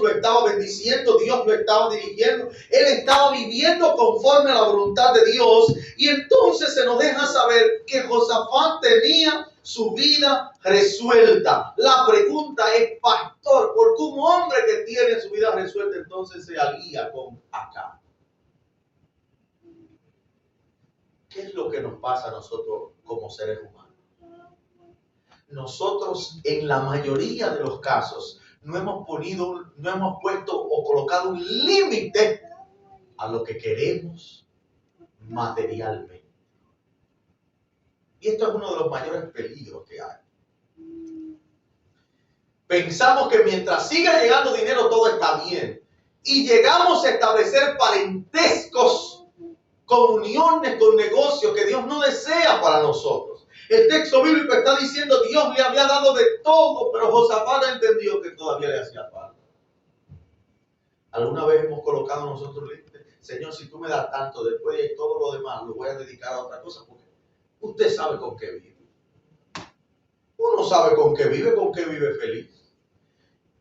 Dios lo estaba bendiciendo, Dios lo estaba dirigiendo. Él estaba viviendo conforme a la voluntad de Dios. Y entonces se nos deja saber que Josafat tenía su vida resuelta. La pregunta es, pastor, ¿por qué un hombre que tiene su vida resuelta entonces se alía con Acab? ¿Qué es lo que nos pasa a nosotros como seres humanos? Nosotros en la mayoría de los casos no hemos puesto o colocado un límite a lo que queremos materialmente. Y esto es uno de los mayores peligros que hay. Pensamos que mientras siga llegando dinero todo está bien. Y llegamos a establecer parentescos, comuniones con negocios que Dios no desea para nosotros. El texto bíblico está diciendo Dios le había dado de todo, pero Josafat entendió que todavía le hacía falta. ¿Alguna vez hemos colocado nosotros límites? Señor, si tú me das tanto, después de todo lo demás lo voy a dedicar a otra cosa, porque usted sabe con qué vive. Uno sabe con qué vive feliz.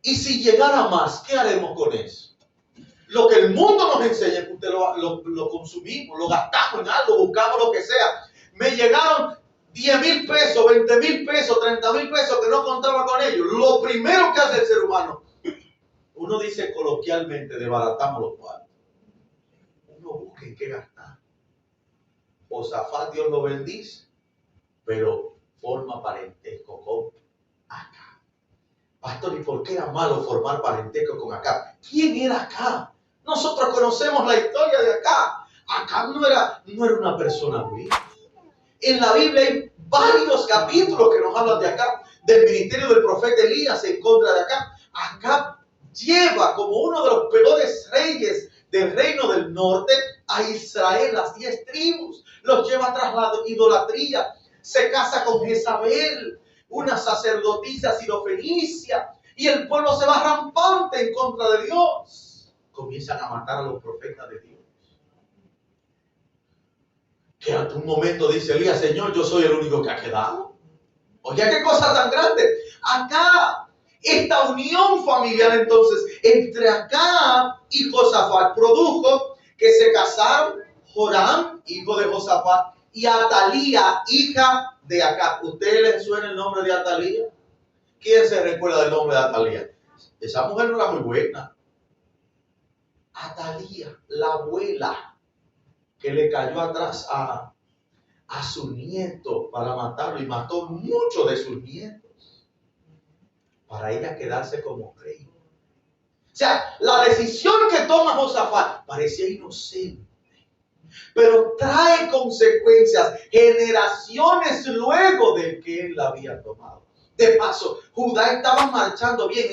Y si llegara más, ¿qué haremos con eso? Lo que el mundo nos enseña es que usted lo consumimos, lo gastamos en algo, buscamos lo que sea. Me llegaron 10,000 pesos, 20,000 pesos, 30,000 pesos que no contaba con ellos. Lo primero que hace el ser humano, uno dice coloquialmente, desbaratamos los cuartos. Uno busca en qué gastar. Josafat, Dios lo bendice, pero forma parentesco con Acab. Pastor, ¿y por qué era malo formar parentesco con Acab? ¿Quién era Acab? Nosotros conocemos la historia de Acab. Acab no era una persona buena. En la Biblia hay varios capítulos que nos hablan de Acab, del ministerio del profeta Elías en contra de Acab. Acab lleva como uno de los peores reyes del reino del norte a Israel, las 10 tribus. Los lleva tras la idolatría. Se casa con Jezabel, una sacerdotisa sirofenicia, y el pueblo se va rampante en contra de Dios. Comienzan a matar a los profetas de Dios. Que a un momento dice Elías, Señor, yo soy el único que ha quedado. Oye, qué cosa tan grande. Acá, esta unión familiar entonces entre Acab y Josafat produjo que se casaron Joram, hijo de Josafat, y Atalía, hija de Acab. ¿Ustedes les suena el nombre de Atalía? ¿Quién se recuerda del nombre de Atalía? Esa mujer no era muy buena. Atalía, la abuela, que le cayó atrás a su nieto para matarlo y mató muchos de sus nietos para ella quedarse como rey. O sea, la decisión que toma Josafat parecía inocente, pero trae consecuencias generaciones luego de que él la había tomado. De paso, Judá estaba marchando bien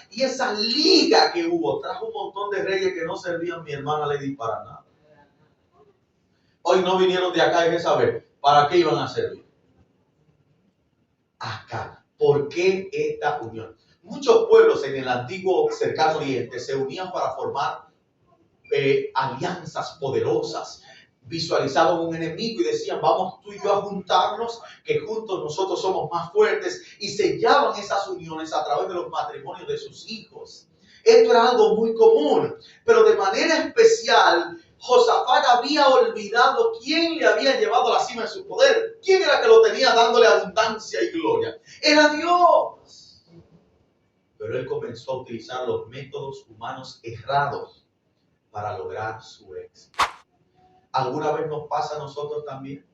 y esa liga que hubo trajo un montón de reyes que no servían, mi hermana Lady, para nada. Hoy no vinieron de acá, hay que saber para qué iban a servir. Acá, ¿por qué esta unión? Muchos pueblos en el antiguo cercano oriente se unían para formar alianzas poderosas. Visualizaban un enemigo y decían, vamos tú y yo a juntarnos, que juntos nosotros somos más fuertes, y sellaban esas uniones a través de los matrimonios de sus hijos. Esto era algo muy común, pero de manera especial Josafat había olvidado quién le había llevado a la cima de su poder. ¿Quién era que lo tenía dándole abundancia y gloria? Era Dios. Pero él comenzó a utilizar los métodos humanos errados para lograr su éxito. ¿Alguna vez nos pasa a nosotros también?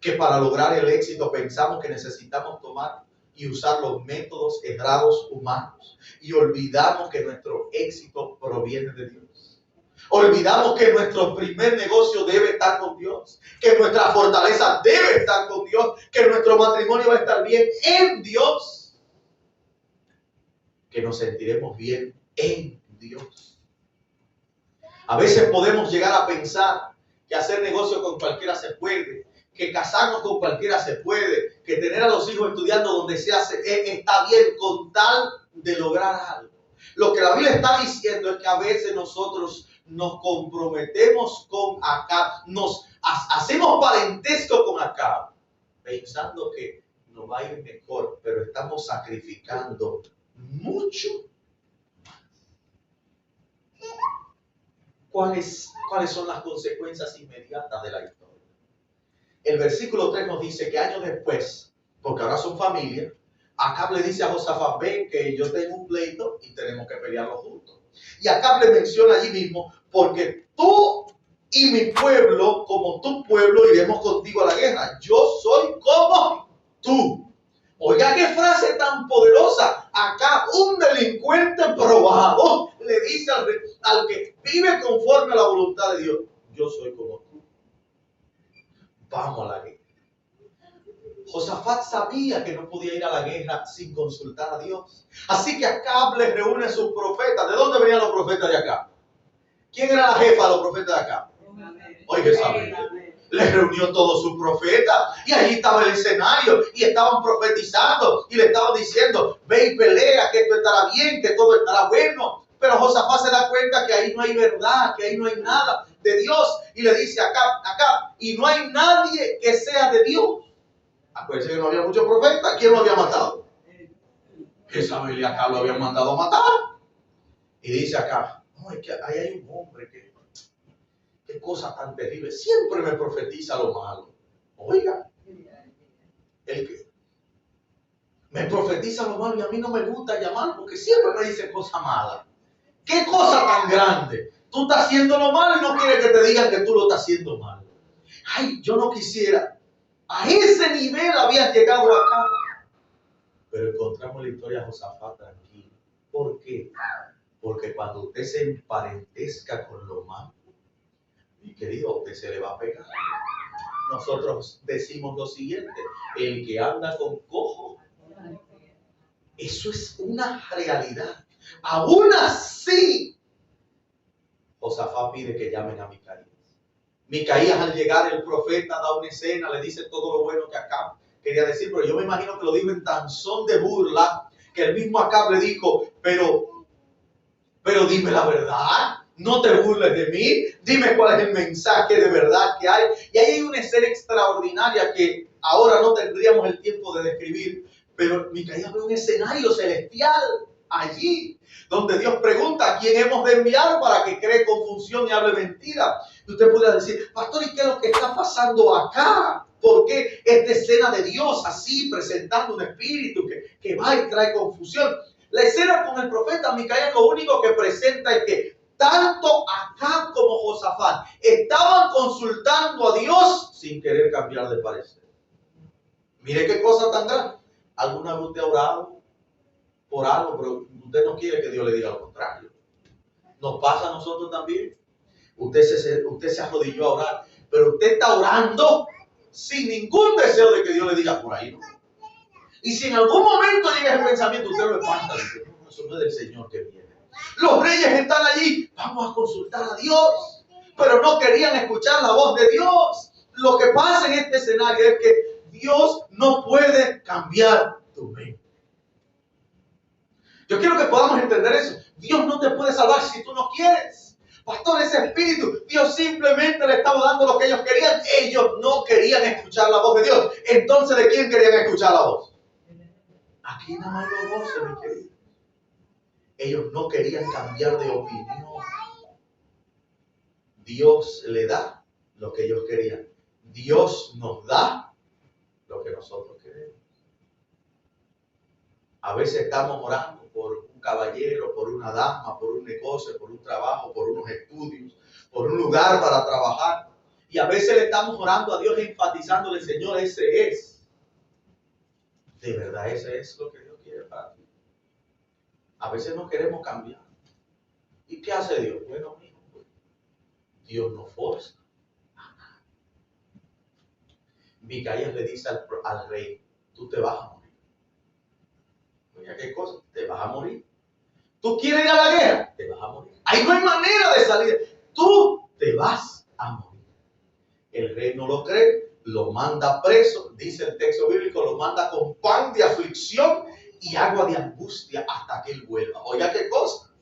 Que para lograr el éxito pensamos que necesitamos tomar y usar los métodos errados humanos. Y olvidamos que nuestro éxito proviene de Dios. Olvidamos que nuestro primer negocio debe estar con Dios, que nuestra fortaleza debe estar con Dios, que nuestro matrimonio va a estar bien en Dios, que nos sentiremos bien en Dios. A veces podemos llegar a pensar que hacer negocio con cualquiera se puede, que casarnos con cualquiera se puede, que tener a los hijos estudiando donde sea está bien con tal de lograr algo. Lo que la Biblia está diciendo es que a veces nosotros nos comprometemos con Acab, nos hacemos parentesco con Acab, pensando que nos va a ir mejor, pero estamos sacrificando mucho más. ¿Cuáles son las consecuencias inmediatas de la historia? El versículo 3 nos dice que años después, porque ahora son familia, Acab le dice a Josafat: ven que yo tengo un pleito y tenemos que pelearlo juntos. Y Acab le menciona allí mismo: porque tú y mi pueblo, como tu pueblo, iremos contigo a la guerra. Yo soy como tú. Oiga, qué frase tan poderosa. Acá un delincuente probado le dice al que vive conforme a la voluntad de Dios: yo soy como tú. Vamos a la guerra. Josafat sabía que no podía ir a la guerra sin consultar a Dios. Así que Acab le reúne a sus profetas. ¿De dónde venían los profetas de Acab? ¿Quién era la jefa de los profetas de Acab? Oiga, les reunió todos sus profetas y allí estaba el escenario y estaban profetizando y le estaban diciendo: ve y pelea, que esto estará bien, que todo estará bueno. Pero Josafat se da cuenta que ahí no hay verdad, que ahí no hay nada de Dios, y le dice a Acab: y no hay nadie que sea de Dios. Acuérdense que no había muchos profetas. ¿Quién lo había matado? Jezabel y Acab lo habían mandado a matar. Y dice Acab: no, es que ahí hay un hombre que, qué cosa tan terrible, siempre me profetiza lo malo. Oiga, el que me profetiza lo malo y a mí no me gusta llamar porque siempre me dice cosas malas. ¿Qué cosa tan grande? Tú estás haciendo lo malo y no quieres que te digan que tú lo estás haciendo mal. Ay, yo no quisiera. A ese nivel habías llegado acá. Pero encontramos la historia de Josafat tranquilo. ¿Por qué? Porque cuando usted se emparentesca con lo malo, mi querido, a usted se le va a pegar. Nosotros decimos lo siguiente: el que anda con cojo, eso es una realidad. Aún así, Josafat pide que llamen a Micaías. Micaías, al llegar, el profeta da una escena, le dice todo lo bueno que Acab quería decir, pero yo me imagino que lo dijo en tan son de burla que el mismo Acab le dijo: pero dime la verdad, no te burles de mí, dime cuál es el mensaje de verdad que hay. Y ahí hay una escena extraordinaria que ahora no tendríamos el tiempo de describir, pero Micaías ve un escenario celestial allí, donde Dios pregunta: ¿a quién hemos de enviar para que cree confusión y hable mentira? Y usted podría decir: pastor, ¿y qué es lo que está pasando acá? ¿Por qué esta escena de Dios así, presentando un espíritu que va y trae confusión? La escena con el profeta Micaías lo único que presenta es que tanto Acab como Josafat estaban consultando a Dios sin querer cambiar de parecer. Mire qué cosa tan grande. ¿Alguna vez usted ha orado por algo, pero usted no quiere que Dios le diga lo contrario? Nos pasa a nosotros también. Usted se arrodilló a orar, pero usted está orando sin ningún deseo de que Dios le diga: por ahí no. Y si en algún momento llega ese pensamiento, usted lo espanta, dice: no, eso no es del Señor que viene. Los reyes están allí, vamos a consultar a Dios, pero no querían escuchar la voz de Dios. Lo que pasa en este escenario es que Dios no puede cambiar tu mente. Yo quiero que podamos entender eso. Dios no te puede salvar si tú no quieres. Pastor, ese espíritu, Dios simplemente le estaba dando lo que ellos querían. Ellos no querían escuchar la voz de Dios. Entonces, ¿de quién querían escuchar la voz? Aquí nada más hay dos voces, mi querido. Ellos no querían cambiar de opinión. Dios le da lo que ellos querían. Dios nos da lo que nosotros queremos. A veces estamos orando por un caballero, por una dama, por un negocio, por un trabajo, por unos estudios, por un lugar para trabajar. Y a veces le estamos orando a Dios enfatizándole: Señor, ese es. De verdad, ese es lo que Dios quiere para ti. A veces no queremos cambiar. ¿Y qué hace Dios? Bueno, mijo, Dios no forza. Micaías le dice al rey: tú te vas a morir. Oiga, ¿qué cosa? Te vas a morir. ¿Tú quieres ir a la guerra? Te vas a morir. Ahí no hay manera de salir. Tú te vas a morir. El rey no lo cree, lo manda preso, dice el texto bíblico, lo manda con pan de aflicción y agua de angustia hasta que él vuelva. Oiga, ¿qué cosa?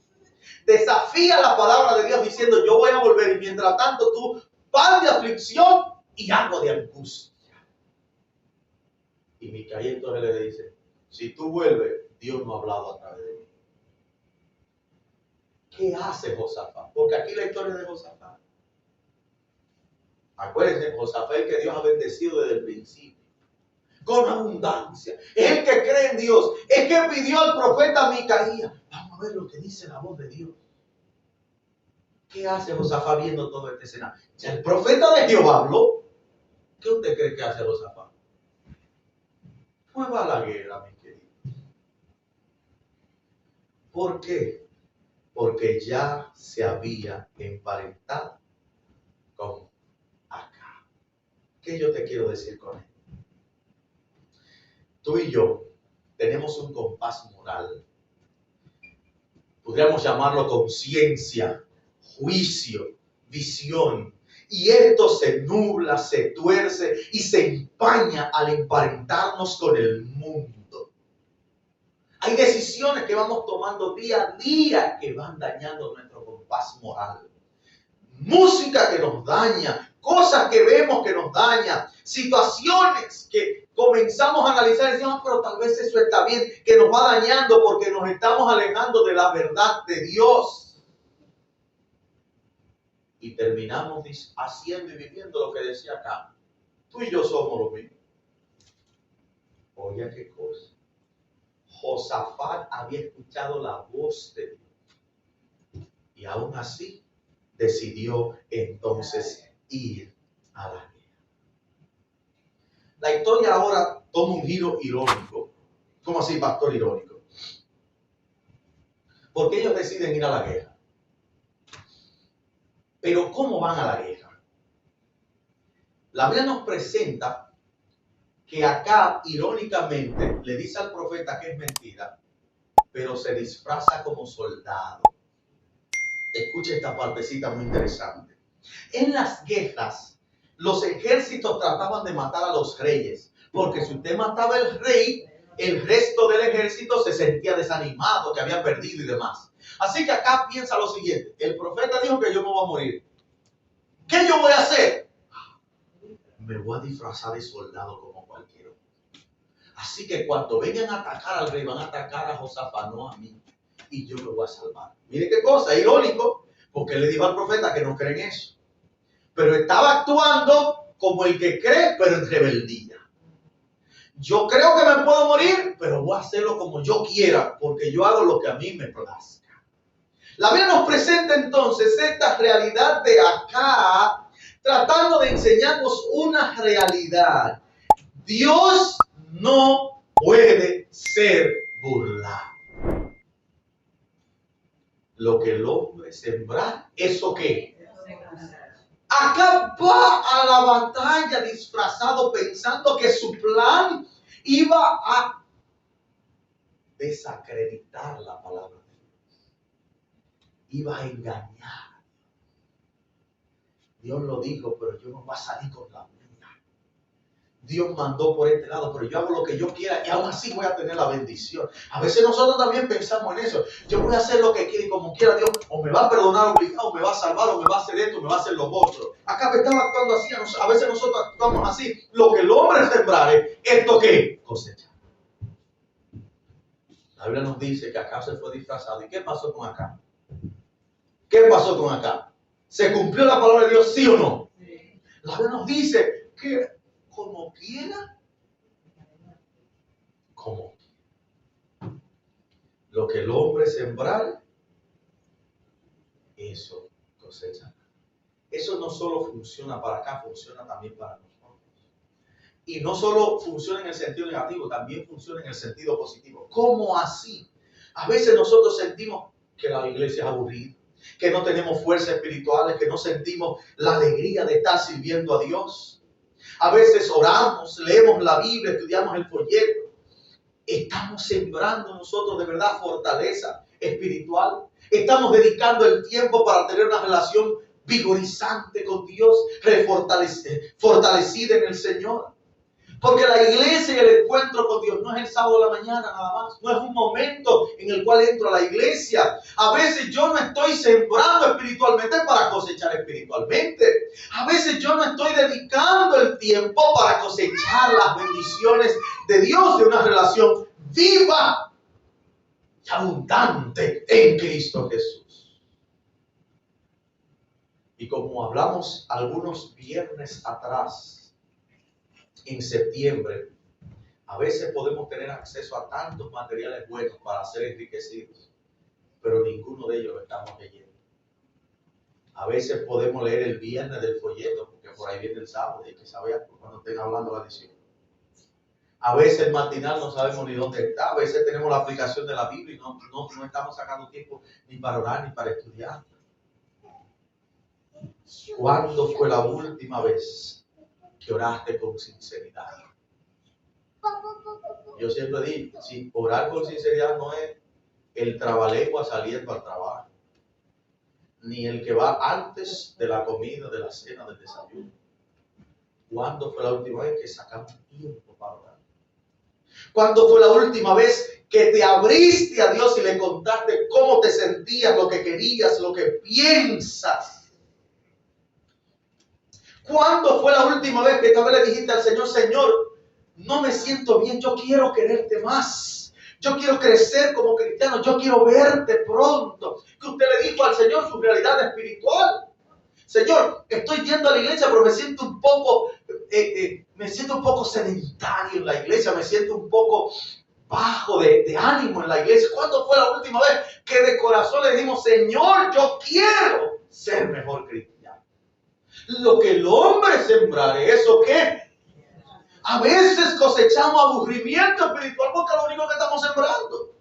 Desafía la palabra de Dios diciendo: yo voy a volver, y mientras tanto tú, pan de aflicción y agua de angustia. Y Micaías entonces le dice: si tú vuelves, Dios no ha hablado a través de mí. ¿Qué hace Josafat? Porque aquí la historia de Josafat. Acuérdense, Josafat es el que Dios ha bendecido desde el principio, con abundancia. Es el que cree en Dios. Es que pidió al profeta Micaías. Vamos a ver lo que dice la voz de Dios. ¿Qué hace Josafat viendo todo este escenario? Ya el profeta de Jehová habló. ¿Qué usted cree que hace Josafat? Pues va a la guerra, mi querido. ¿Por qué? Porque ya se había emparentado con Acab. ¿Qué yo te quiero decir con esto? Tú y yo tenemos un compás moral. Podríamos llamarlo conciencia, juicio, visión. Y esto se nubla, se tuerce y se empaña al emparentarnos con el mundo. Hay decisiones que vamos tomando día a día que van dañando nuestro compás moral. Música que nos daña, cosas que vemos que nos dañan, situaciones que comenzamos a analizar y decimos, pero tal vez eso está bien, que nos va dañando porque nos estamos alejando de la verdad de Dios. Y terminamos haciendo y viviendo lo que decía acá. Tú y yo somos lo mismo. Oye, qué cosa. Josafat había escuchado la voz de Dios. Y aún así decidió entonces ir a la guerra. La historia ahora toma un giro irónico. ¿Cómo así, pastor, irónico? Porque ellos deciden ir a la guerra. Pero ¿cómo van a la guerra? La Biblia nos presenta que Acab, irónicamente, le dice al profeta que es mentira, pero se disfraza como soldado. Escuche esta partecita muy interesante. En las guerras, los ejércitos trataban de matar a los reyes, porque si usted mataba al rey, el resto del ejército se sentía desanimado, que había perdido y demás. Así que acá piensa lo siguiente: el profeta dijo que yo me voy a morir. ¿Qué yo voy a hacer? Me voy a disfrazar de soldado como cualquiera. Así que cuando vengan a atacar al rey, van a atacar a Josafat, no a mí. Y yo me voy a salvar. Mire qué cosa, irónico, porque le dijo al profeta que no cree en eso. Pero estaba actuando como el que cree, pero en rebeldía. Yo creo que me puedo morir, pero voy a hacerlo como yo quiera, porque yo hago lo que a mí me plazca. La Biblia nos presenta entonces esta realidad de acá, tratando de enseñarnos una realidad. Dios no puede ser burlado. Lo que el hombre sembra, ¿eso qué? Acá va a la batalla disfrazado pensando que su plan iba a desacreditar la palabra de Dios. Iba a engañar. Dios lo dijo, pero yo no voy a salir con la mía. Dios mandó por este lado, pero yo hago lo que yo quiera y aún así voy a tener la bendición. A veces nosotros también pensamos en eso. Yo voy a hacer lo que quiera y como quiera Dios, o me va a perdonar obligado, o me va a salvar, o me va a hacer esto, o me va a hacer lo otro. Acá me están actuando así, a veces nosotros actuamos así. Lo que el hombre sembrare, ¿esto qué? Cosechar. La Biblia nos dice que Acab se fue disfrazado. ¿Y qué pasó con Acab? ¿Qué pasó con Acab? ¿Se cumplió la palabra de Dios, sí o no? Sí. La Biblia nos dice que como quiera, como quiera. Lo que el hombre sembrar, eso cosecha. Eso no solo funciona para acá, funciona también para nosotros. Y no solo funciona en el sentido negativo, también funciona en el sentido positivo. ¿Cómo así? A veces nosotros sentimos que la iglesia es aburrida, que no tenemos fuerzas espirituales, que no sentimos la alegría de estar sirviendo a Dios. A veces oramos, leemos la Biblia, estudiamos el folleto. Estamos sembrando nosotros de verdad fortaleza espiritual. Estamos dedicando el tiempo para tener una relación vigorizante con Dios, fortalecida en el Señor. Porque la iglesia y el encuentro con Dios no es el sábado de la mañana nada más. No es un momento en el cual entro a la iglesia. A veces yo no estoy sembrando espiritualmente para cosechar espiritualmente. A veces yo no estoy dedicando el tiempo para cosechar las bendiciones de Dios de una relación viva y abundante en Cristo Jesús. Y como hablamos algunos viernes atrás, en septiembre, a veces podemos tener acceso a tantos materiales buenos para ser enriquecidos, pero ninguno de ellos lo estamos leyendo. A veces podemos leer el viernes del folleto, porque por ahí viene el sábado y hay que saber cuando estén hablando la lección. A veces el matinal no sabemos ni dónde está. A veces tenemos la aplicación de la Biblia y no estamos sacando tiempo ni para orar ni para estudiar. ¿Cuándo fue la última vez que oraste con sinceridad? Yo siempre digo, si orar con sinceridad no es el trabalengua saliendo al trabajo, ni el que va antes de la comida, de la cena, del desayuno. ¿Cuándo fue la última vez que sacamos tiempo para orar? ¿Cuándo fue la última vez que te abriste a Dios y le contaste cómo te sentías, lo que querías, lo que piensas? ¿Cuándo fue la última vez que tal vez le dijiste al Señor, Señor, no me siento bien, yo quiero quererte más? Yo quiero crecer como cristiano, yo quiero verte pronto. Que usted le dijo al Señor su realidad espiritual. Señor, estoy yendo a la iglesia, pero me siento un poco sedentario en la iglesia, me siento un poco bajo de ánimo en la iglesia. ¿Cuándo fue la última vez que de corazón le dijimos, Señor, yo quiero ser mejor cristiano? Lo que el hombre sembrare, ¿eso qué? A veces cosechamos aburrimiento espiritual porque es lo único que estamos sembrando.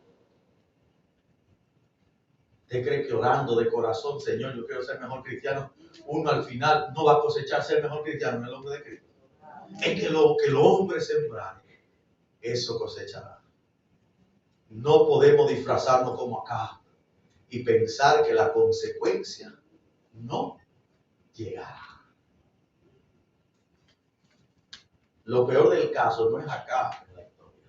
¿Usted cree que orando de corazón, Señor, yo quiero ser mejor cristiano, uno al final no va a cosechar ser mejor cristiano en el nombre de Cristo? Es que lo que el hombre sembrare, eso cosechará. No podemos disfrazarnos como acá y pensar que la consecuencia no llegará. Lo peor del caso no es acá en la historia.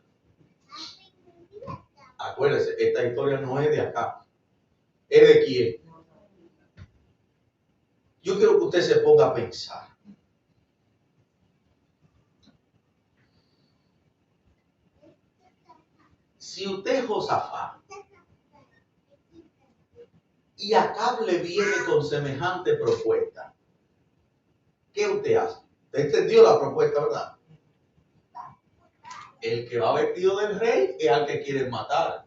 Acuérdense, esta historia no es de acá. ¿Es de quién? Yo quiero que usted se ponga a pensar. Si usted es Josafat y Acab le viene con semejante propuesta, ¿qué usted hace? Usted entendió la propuesta, ¿verdad? El que va vestido del rey es al que quieren matar.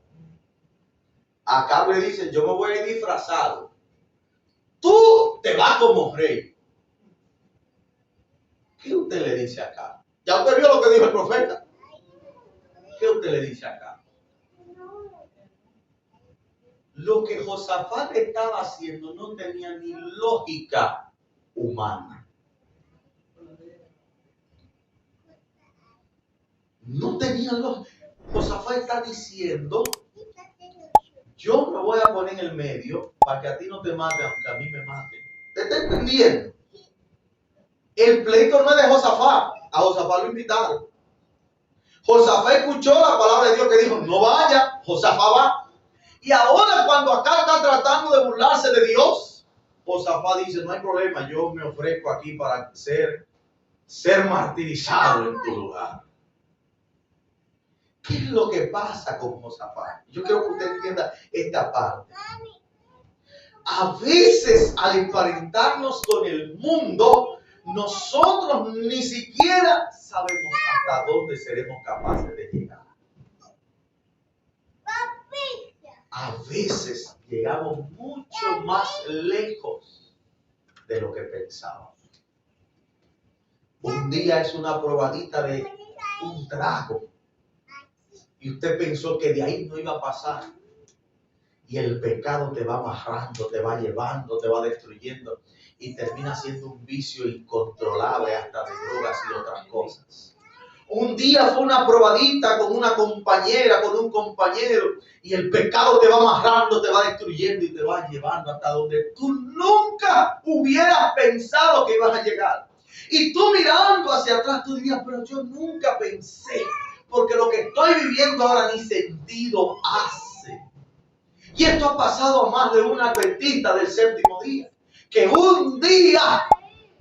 Acab le dice, yo me voy a ir disfrazado. Tú te vas como rey. ¿Qué usted le dice acá? Ya usted vio lo que dijo el profeta. ¿Qué usted le dice acá? Lo que Josafat estaba haciendo no tenía ni lógica humana. No tenía lógica. Josafat está diciendo, yo me voy a poner en el medio para que a ti no te maten, aunque a mí me maten. ¿Te está entendiendo? El pleito no es de Josafat. A Josafat lo invitaron. Josafat escuchó la palabra de Dios que dijo, no vaya, Josafat va. Y ahora cuando acá está tratando de burlarse de Dios, Josafat dice, no hay problema, yo me ofrezco aquí para ser martirizado en tu lugar. ¿Qué es lo que pasa con Josafat? Yo quiero que usted entienda esta parte. A veces al emparentarnos con el mundo, nosotros ni siquiera sabemos hasta dónde seremos capaces de llegar. A veces llegamos mucho más lejos de lo que pensábamos. Un día es una probadita de un trago y usted pensó que de ahí no iba a pasar. Y el pecado te va amarrando, te va llevando, te va destruyendo y termina siendo un vicio incontrolable hasta de drogas y otras cosas. Un día fue una probadita con una compañera, con un compañero, y el pecado te va amarrando, te va destruyendo y te va llevando hasta donde tú nunca hubieras pensado que ibas a llegar. Y tú mirando hacia atrás, tú dirías, pero yo nunca pensé, porque lo que estoy viviendo ahora ni sentido hace. Y esto ha pasado a más de una adventista del séptimo día, que un día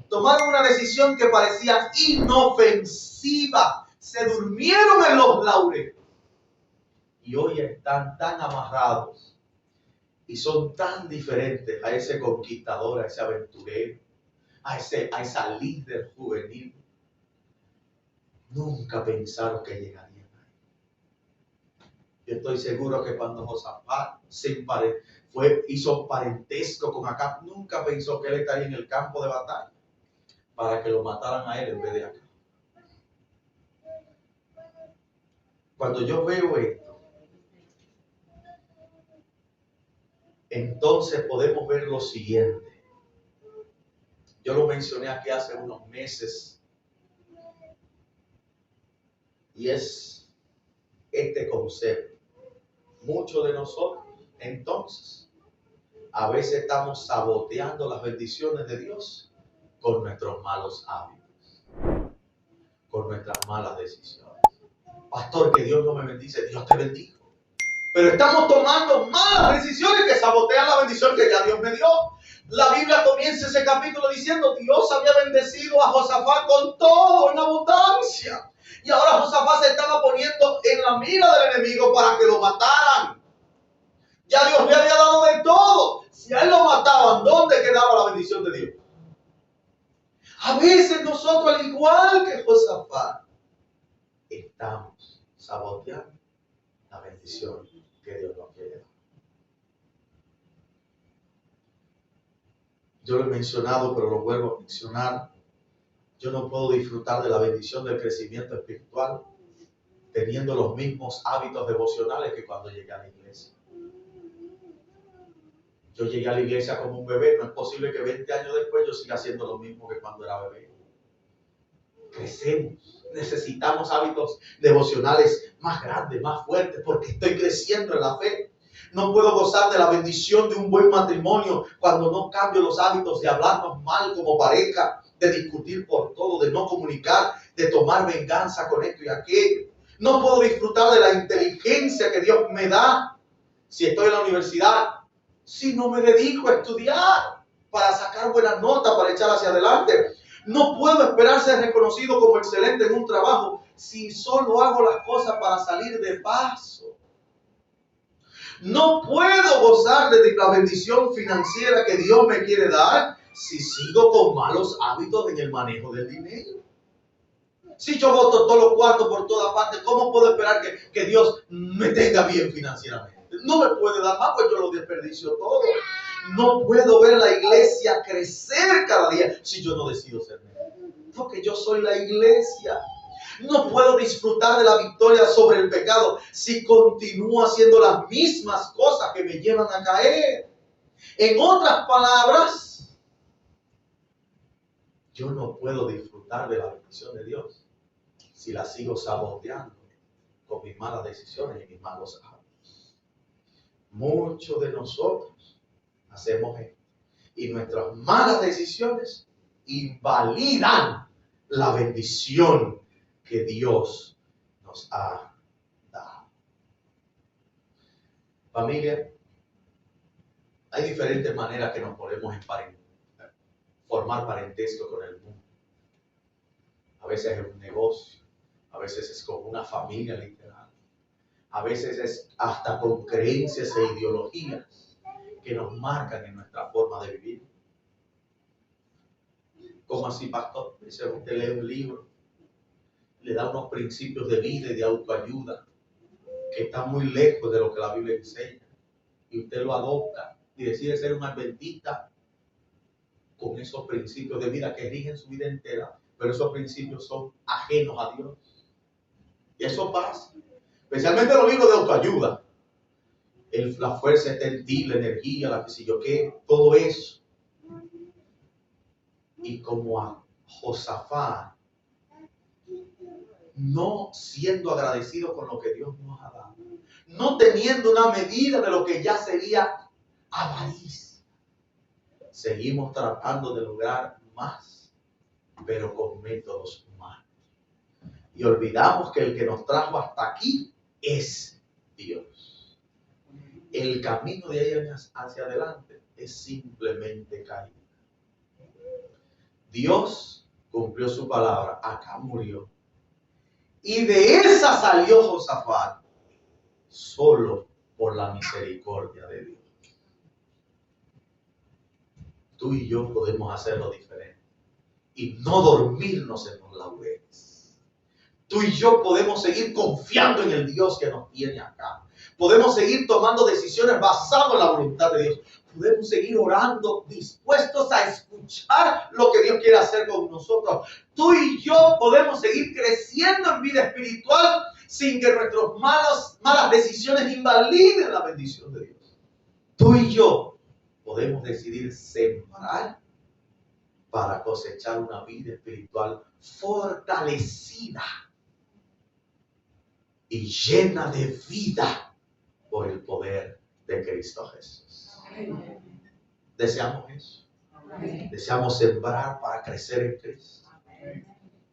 tomaron una decisión que parecía inofensiva. Se durmieron en los laureles. Y hoy están tan amarrados. Y son tan diferentes a ese conquistador, a ese aventurero, a esa líder juvenil. Nunca pensaron que llegarían ahí. Yo estoy seguro que cuando Josafat hizo parentesco con Acab, nunca pensó que él estaría en el campo de batalla para que lo mataran a él en vez de Acab. Cuando yo veo esto, entonces podemos ver lo siguiente. Yo lo mencioné aquí hace unos meses. Y es este concepto. Muchos de nosotros, entonces, a veces estamos saboteando las bendiciones de Dios con nuestros malos hábitos, con nuestras malas decisiones. Pastor, que Dios no me bendice, Dios te bendijo. Pero estamos tomando malas decisiones que sabotean la bendición que ya Dios me dio. La Biblia comienza ese capítulo diciendo: Dios había bendecido a Josafat con todo en abundancia. Y ahora Josafat se estaba poniendo en la mira del enemigo para que lo mataran. Ya Dios le había dado de todo. Si a él lo mataban, ¿dónde quedaba la bendición de Dios? A veces nosotros, al igual que Josafat, estamos saboteando la bendición que Dios nos quiere dar. Yo lo he mencionado, pero lo vuelvo a mencionar. Yo no puedo disfrutar de la bendición del crecimiento espiritual teniendo los mismos hábitos devocionales que cuando llegué a la iglesia. Yo llegué a la iglesia como un bebé. No es posible que 20 años después yo siga haciendo lo mismo que cuando era bebé. Crecemos. Necesitamos hábitos devocionales más grandes, más fuertes, porque estoy creciendo en la fe. No puedo gozar de la bendición de un buen matrimonio cuando no cambio los hábitos de hablarnos mal como pareja, de discutir por todo, de no comunicar, de tomar venganza con esto y aquello. No puedo disfrutar de la inteligencia que Dios me da si estoy en la universidad, si no me dedico a estudiar para sacar buenas notas, para echar hacia adelante. No puedo esperar ser reconocido como excelente en un trabajo si solo hago las cosas para salir de paso. No puedo gozar de la bendición financiera que Dios me quiere dar si sigo con malos hábitos en el manejo del dinero. Si yo boto todos los cuartos por todas partes, ¿cómo puedo esperar que Dios me tenga bien financieramente? No me puede dar más, pues yo lo desperdicio todo. No puedo ver la iglesia crecer cada día si yo no decido ser mejor. Porque yo soy la iglesia. No puedo disfrutar de la victoria sobre el pecado si continúo haciendo las mismas cosas que me llevan a caer. En otras palabras, yo no puedo disfrutar de la bendición de Dios si la sigo saboteando con mis malas decisiones y mis malos hábitos. Muchos de nosotros hacemos esto y nuestras malas decisiones invalidan la bendición que Dios nos ha dado. Familia, hay diferentes maneras que nos podemos formar parentesco con el mundo. A veces es un negocio, a veces es con una familia literal, a veces es hasta con creencias e ideologías que nos marcan en nuestra forma de vivir. ¿Cómo así, pastor? Dice, usted lee un libro, le da unos principios de vida y de autoayuda que están muy lejos de lo que la Biblia enseña, y usted lo adopta y decide ser un adventista con esos principios de vida que rigen su vida entera, pero esos principios son ajenos a Dios. Y eso pasa, especialmente los libros de autoayuda. La fuerza está en ti, la energía, la que sé yo qué, todo eso. Y como a Josafat, no siendo agradecido con lo que Dios nos ha dado, no teniendo una medida de lo que ya sería avaricia, seguimos tratando de lograr más, pero con métodos humanos. Y olvidamos que el que nos trajo hasta aquí es Dios. El camino de ahí hacia adelante es simplemente caída. Dios cumplió su palabra, acá murió. Y de esa salió Josafat solo por la misericordia de Dios. tú y yo podemos hacerlo diferente y no dormirnos en los laureles. Tú y yo podemos seguir confiando en el Dios que nos tiene acá. Podemos seguir tomando decisiones basadas en la voluntad de Dios. Podemos seguir orando, dispuestos a escuchar lo que Dios quiere hacer con nosotros. Tú y yo podemos seguir creciendo en vida espiritual sin que nuestras malas decisiones invaliden la bendición de Dios. Tú y yo podemos decidir sembrar para cosechar una vida espiritual fortalecida y llena de vida por el poder de Cristo Jesús. Deseamos eso. Deseamos sembrar para crecer en Cristo.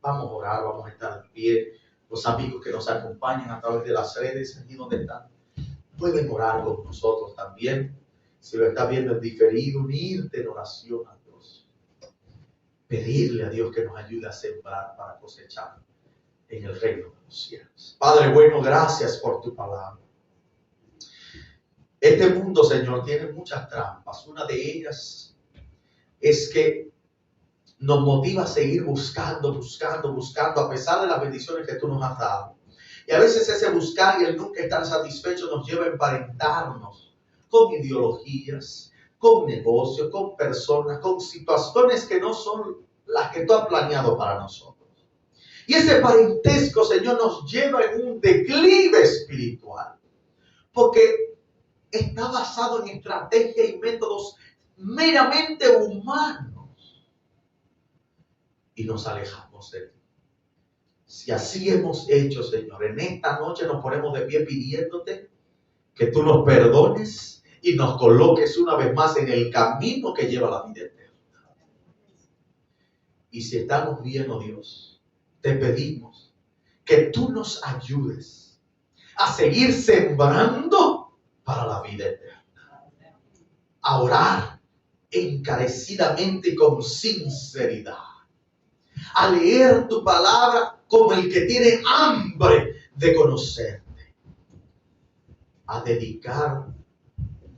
Vamos a orar, vamos a estar en pie. Los amigos que nos acompañan a través de las redes, allí donde están, pueden orar con nosotros también. Si lo estás viendo en diferido, unirte en oración a Dios. Pedirle a Dios que nos ayude a sembrar para cosechar en el reino de los cielos. Padre bueno, gracias por tu palabra. Este mundo, Señor, tiene muchas trampas. Una de ellas es que nos motiva a seguir buscando, a pesar de las bendiciones que tú nos has dado. Y a veces ese buscar y el nunca estar satisfecho nos lleva a emparentarnos con ideologías, con negocios, con personas, con situaciones que no son las que tú has planeado para nosotros. Y ese parentesco, Señor, nos lleva en un declive espiritual. Porque está basado en estrategias y métodos meramente humanos. Y nos alejamos de ti. Si así hemos hecho, Señor, en esta noche nos ponemos de pie pidiéndote que tú nos perdones y nos coloques una vez más en el camino que lleva a la vida eterna. Y si estamos bien, oh Dios, te pedimos que tú nos ayudes a seguir sembrando para la vida eterna. A orar encarecidamente y con sinceridad. A leer tu palabra como el que tiene hambre de conocerte. A dedicar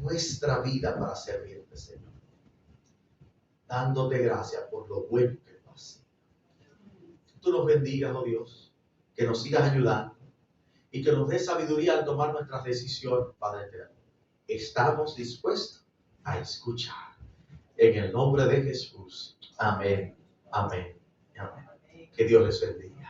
nuestra vida para servirte, Señor. Dándote gracias por lo bueno que tú haces. Tú nos bendigas, oh Dios, que nos sigas ayudando y que nos des sabiduría al tomar nuestras decisiones, Padre eterno. Estamos dispuestos a escuchar. En el nombre de Jesús. Amén. Amén. Amén. Que Dios les bendiga.